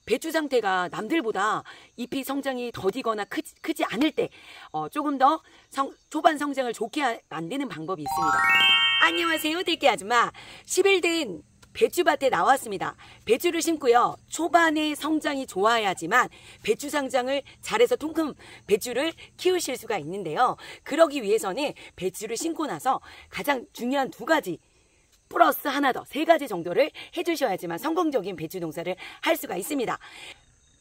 배추 상태가 남들보다 잎이 성장이 더디거나 크지 않을 때 조금 더 초반 성장을 좋게 만드는 방법이 있습니다. 안녕하세요, 들깨 아줌마. 10일 된 배추밭에 나왔습니다. 배추를 심고요. 초반에 성장이 좋아야지만 배추 성장을 잘해서 통큰 배추를 키우실 수가 있는데요. 그러기 위해서는 배추를 심고 나서 가장 중요한 2가지 플러스 하나 더 3가지 정도를 해주셔야지만 성공적인 배추 농사를 할 수가 있습니다.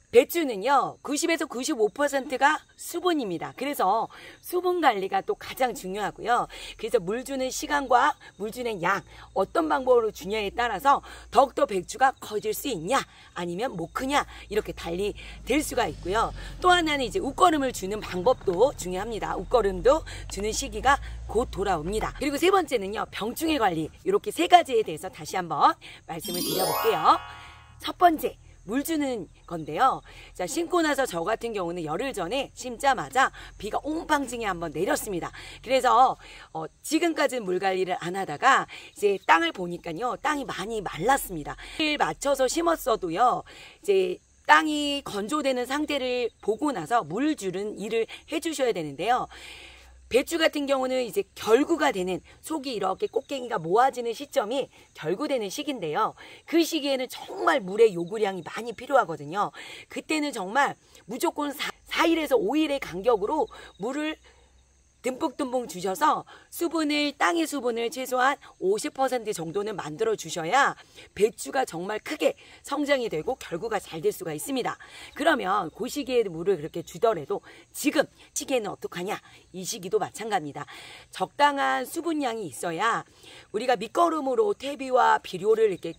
배추는요 90에서 95%가 수분입니다. 그래서 수분 관리가 또 가장 중요하고요. 그래서 물 주는 시간과 물 주는 양 어떤 방법으로 주냐에 따라서 더욱더 배추가 커질 수 있냐 아니면 못 크냐 이렇게 달리 될 수가 있고요. 또 하나는 이제 웃거름을 주는 방법도 중요합니다. 웃거름도 주는 시기가 곧 돌아옵니다. 그리고 3번째는요 병충해 관리. 이렇게 3가지에 대해서 다시 한번 말씀을 드려볼게요. 첫 번째, 물 주는 건데요. 자, 심고 나서 저 같은 경우는 열흘 전에 심자마자 비가 옹팡징이 한번 내렸습니다. 그래서 지금까지는 물 관리를 안 하다가 이제 땅을 보니까요. 땅이 많이 말랐습니다. 맞춰서 심었어도요. 이제 땅이 건조되는 상태를 보고 나서 물 주는 일을 해주셔야 되는데요. 배추 같은 경우는 이제 결구가 되는 속이 이렇게 꽃갱이가 모아지는 시점이 결구되는 시기인데요. 그 시기에는 정말 물의 요구량이 많이 필요하거든요. 그때는 정말 무조건 4일에서 5일의 간격으로 물을 듬뿍듬뿍 주셔서 땅의 수분을 최소한 50% 정도는 만들어 주셔야 배추가 정말 크게 성장이 되고 결구가 잘 될 수가 있습니다. 그러면 그 시기에 물을 그렇게 주더라도 지금 시기에는 어떡하냐? 이 시기도 마찬가지입니다. 적당한 수분량이 있어야 우리가 밑거름으로 퇴비와 비료를 이렇게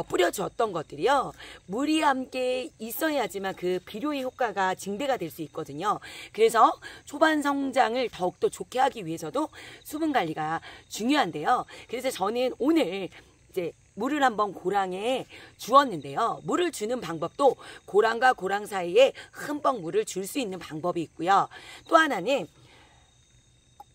뿌려주었던 것들이요. 물이 함께 있어야지만 그 비료의 효과가 증대가 될 수 있거든요. 그래서 초반 성장을 더욱더 좋게 하기 위해서도 수분 관리가 중요한데요. 그래서 저는 오늘 이제 물을 한번 고랑에 주었는데요. 물을 주는 방법도 고랑과 고랑 사이에 흠뻑 물을 줄 수 있는 방법이 있고요. 또 하나는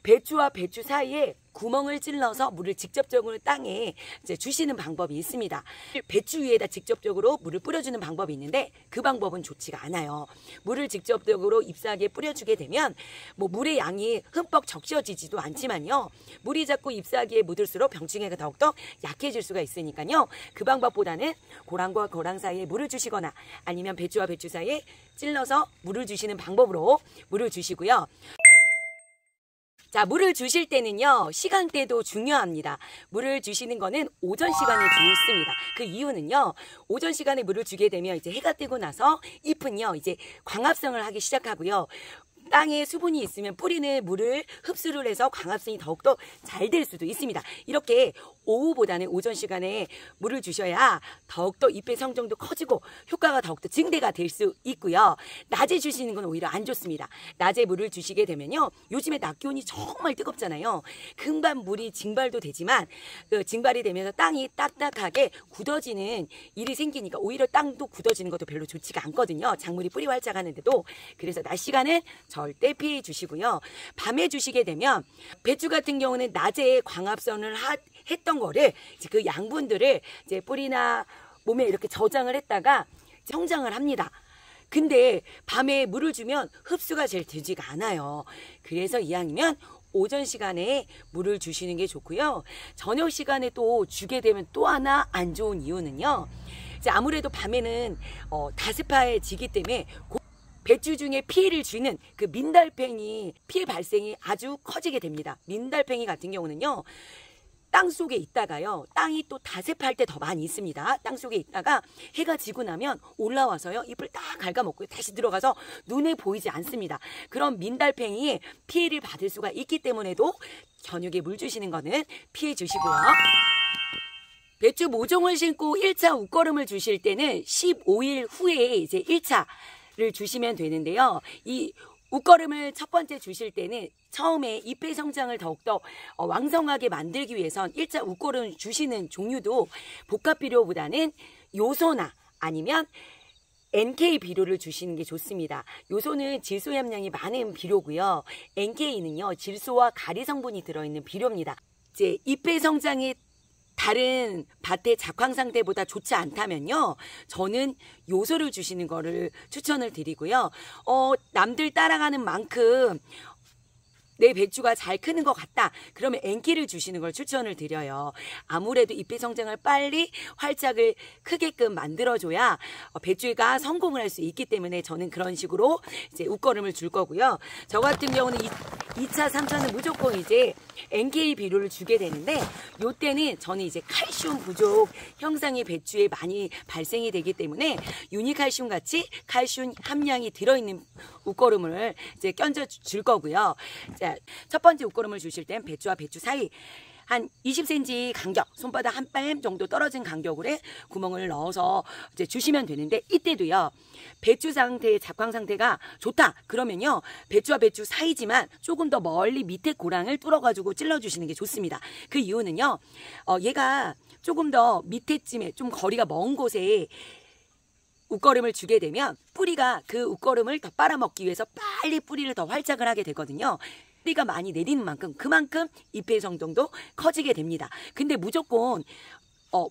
배추와 배추 사이에 구멍을 찔러서 물을 직접적으로 땅에 이제 주시는 방법이 있습니다. 배추 위에다 직접적으로 물을 뿌려주는 방법이 있는데 그 방법은 좋지가 않아요. 물을 직접적으로 잎사귀에 뿌려주게 되면 뭐 물의 양이 흠뻑 적셔지지도 않지만요. 물이 자꾸 잎사귀에 묻을수록 병충해가 더욱더 약해질 수가 있으니까요. 그 방법보다는 고랑과 고랑 사이에 물을 주시거나 아니면 배추와 배추 사이에 찔러서 물을 주시는 방법으로 물을 주시고요. 자, 물을 주실 때는요, 시간대도 중요합니다. 물을 주시는 거는 오전 시간에 좋습니다. 그 이유는요, 오전 시간에 물을 주게 되면 이제 해가 뜨고 나서 잎은요, 이제 광합성을 하기 시작하고요. 땅에 수분이 있으면 뿌리는 물을 흡수를 해서 광합성이 더욱더 잘 될 수도 있습니다. 이렇게 오후보다는 오전 시간에 물을 주셔야 더욱더 잎의 성장도 커지고 효과가 더욱더 증대가 될 수 있고요. 낮에 주시는 건 오히려 안 좋습니다. 낮에 물을 주시게 되면요. 요즘에 낮 기온이 정말 뜨겁잖아요. 금방 물이 증발도 되지만 그 증발이 되면서 땅이 딱딱하게 굳어지는 일이 생기니까 오히려 땅도 굳어지는 것도 별로 좋지가 않거든요. 작물이 뿌리 활짝하는데도. 그래서 낮 시간은 절대 피해 주시고요. 밤에 주시게 되면 배추 같은 경우는 낮에 광합성을 했던 거를 이제 그 양분들을 이제 뿌리나 몸에 이렇게 저장을 했다가 성장을 합니다. 근데 밤에 물을 주면 흡수가 잘 되지가 않아요. 그래서 이왕이면 오전 시간에 물을 주시는 게 좋고요. 저녁 시간에 또 주게 되면 또 하나 안 좋은 이유는요. 이제 아무래도 밤에는 다습해지기 때문에 배추 중에 피해를 주는 그 민달팽이 피해 발생이 아주 커지게 됩니다. 민달팽이 같은 경우는요. 땅 속에 있다가요. 땅이 또 다습할 때 더 많이 있습니다. 땅 속에 있다가 해가 지고 나면 올라와서요. 잎을 딱 갉아먹고 다시 들어가서 눈에 보이지 않습니다. 그런 민달팽이에 피해를 받을 수가 있기 때문에도 저녁에 물 주시는 거는 피해 주시고요. 배추 모종을 심고 1차 웃거름을 주실 때는 15일 후에 이제 1차를 주시면 되는데요. 이 웃거름을 첫 번째 주실 때는 처음에 잎의 성장을 더욱더 왕성하게 만들기 위해선 1차 웃거름 주시는 종류도 복합 비료보다는 요소나 아니면 NK 비료를 주시는 게 좋습니다. 요소는 질소 함량이 많은 비료고요. NK는요 질소와 가리 성분이 들어있는 비료입니다. 이제 잎의 성장이 다른 밭의 작황 상태보다 좋지 않다면요, 저는 요소를 주시는 거를 추천을 드리고요. 남들 따라가는 만큼 내 배추가 잘 크는 것 같다, 그러면 N기를 주시는 걸 추천을 드려요. 아무래도 잎의 성장을 빨리 활짝을 크게끔 만들어줘야 배추가 성공을 할 수 있기 때문에 저는 그런 식으로 이제 웃거름을 줄 거고요. 저 같은 경우는 2차, 3차는 무조건 이제 NK 비료를 주게 되는데, 요때는 저는 이제 칼슘 부족 형상이 배추에 많이 발생이 되기 때문에 유니칼슘 같이 칼슘 함량이 들어있는 웃거름을 이제 껴줘 줄 거고요. 자, 첫 번째 웃거름을 주실 땐 배추와 배추 사이 한 20cm 간격, 손바닥 한 뺨 정도 떨어진 간격으로 구멍을 넣어서 이제 주시면 되는데, 이때도요, 배추 상태의 작황 상태가 좋다 그러면요, 배추와 배추 사이지만 조금 더 멀리 밑에 고랑을 뚫어가지고 찔러주시는 게 좋습니다. 그 이유는요, 얘가 조금 더 밑에쯤에 좀 거리가 먼 곳에 웃거름을 주게 되면 뿌리가 그 웃거름을 더 빨아먹기 위해서 빨리 뿌리를 더 활짝을 하게 되거든요. 뿌리가 많이 내리는 만큼 그만큼 잎의 성장도 커지게 됩니다. 근데 무조건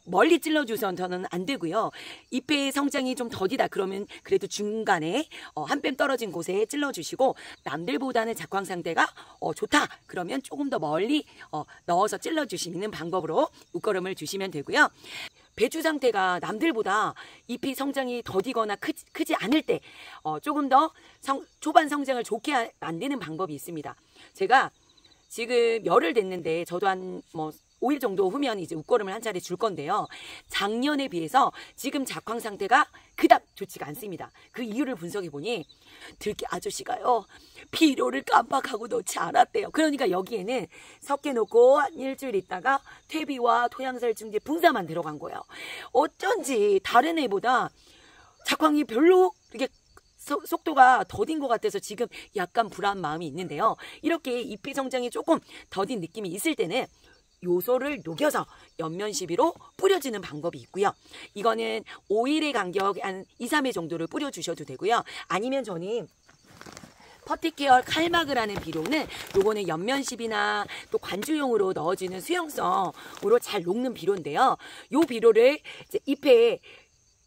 멀리 찔러주셔서는 안 되고요. 잎의 성장이 좀 더디다 그러면 그래도 중간에 한 뺨 떨어진 곳에 찔러주시고, 남들보다는 작황 상태가 좋다 그러면 조금 더 멀리 넣어서 찔러주시는 방법으로 웃거름을 주시면 되고요. 배추 상태가 남들보다 잎이 성장이 더디거나 크지 않을 때 조금 더 초반 성장을 좋게 만드는 방법이 있습니다. 제가 지금 열흘 됐는데 저도 한 5일 정도 후면 이제 웃거름을 한 차례 줄 건데요. 작년에 비해서 지금 작황 상태가 그닥 좋지가 않습니다. 그 이유를 분석해 보니 들깨 아저씨가요, 비료를 깜빡하고 넣지 않았대요. 그러니까 여기에는 섞여 놓고 한 일주일 있다가 퇴비와 토양살충제 분사만 들어간 거예요. 어쩐지 다른 애보다 작황이 별로 이렇게 속도가 더딘 것 같아서 지금 약간 불안한 마음이 있는데요. 이렇게 잎의 성장이 조금 더딘 느낌이 있을 때는 요소를 녹여서 옆면 시비로 뿌려주는 방법이 있고요. 이거는 5일의 간격 한 2, 3회 정도를 뿌려주셔도 되고요. 아니면 저는 퍼티케어 칼마그라는 비료는 요거는 옆면 시비나 또 관주용으로 넣어주는 수용성으로 잘 녹는 비료인데요. 요 비료를 이제 잎에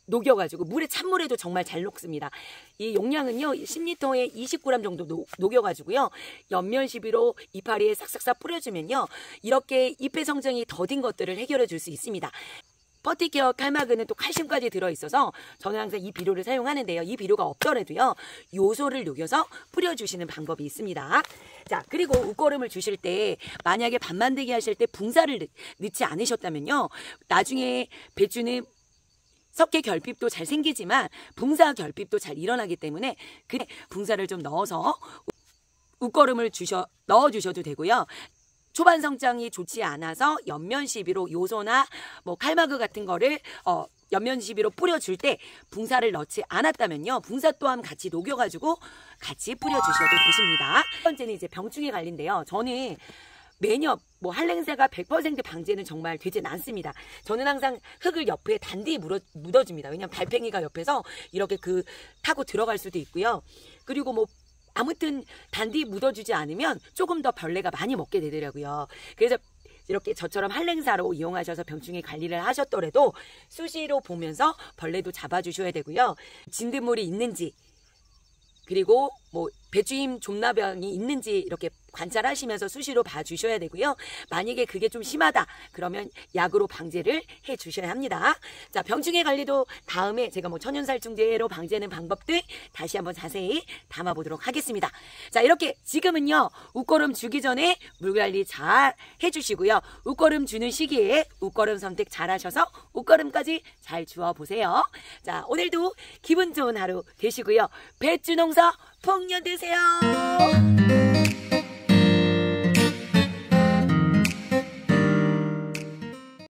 녹여가지고 찬물에도 정말 잘 녹습니다. 이 용량은요 10리터에 20g 정도 녹여가지고요, 옆면 시비로 이파리에 싹싹싹 뿌려주면요, 이렇게 잎의 성장이 더딘 것들을 해결해 줄 수 있습니다. 퍼티케어 칼마그는 또 칼슘까지 들어있어서 저는 항상 이 비료를 사용하는데요. 이 비료가 없더라도요, 요소를 녹여서 뿌려주시는 방법이 있습니다. 자, 그리고 웃거름을 주실 때 만약에 밭 만들기 하실 때 붕사를 넣지 않으셨다면요, 나중에 배추는 석회 결핍도 잘 생기지만 붕사 결핍도 잘 일어나기 때문에 그 붕사를 좀 넣어서 웃거름을 넣어주셔도 되고요. 초반 성장이 좋지 않아서 옆면 시비로 요소나 칼마그 같은 거를 옆면 시비로 뿌려줄 때 붕사를 넣지 않았다면요, 붕사 또한 같이 녹여가지고 같이 뿌려주셔도 되십니다. 첫 번째는 이제 병충해 관리인데요. 저는 매년 한랭사가 100% 방제는 정말 되진 않습니다. 저는 항상 흙을 옆에 단디 묻어줍니다. 왜냐면 달팽이가 옆에서 이렇게 타고 들어갈 수도 있고요. 그리고 아무튼 단디 묻어주지 않으면 조금 더 벌레가 많이 먹게 되더라고요. 그래서 이렇게 저처럼 한랭사로 이용하셔서 병충해 관리를 하셨더라도 수시로 보면서 벌레도 잡아주셔야 되고요. 진드물이 있는지, 그리고 배추임 좀나병이 있는지 이렇게 관찰하시면서 수시로 봐주셔야 되고요. 만약에 그게 좀 심하다 그러면 약으로 방제를 해주셔야 합니다. 자, 병충해 관리도 다음에 제가 천연살충제로 방제하는 방법들 다시 한번 자세히 담아보도록 하겠습니다. 자, 이렇게 지금은요, 웃거름 주기 전에 물관리 잘 해주시고요. 웃거름 주는 시기에 웃거름 선택 잘 하셔서 웃거름까지 잘 주워보세요. 자, 오늘도 기분 좋은 하루 되시고요. 배추 농사 풍년 되세요.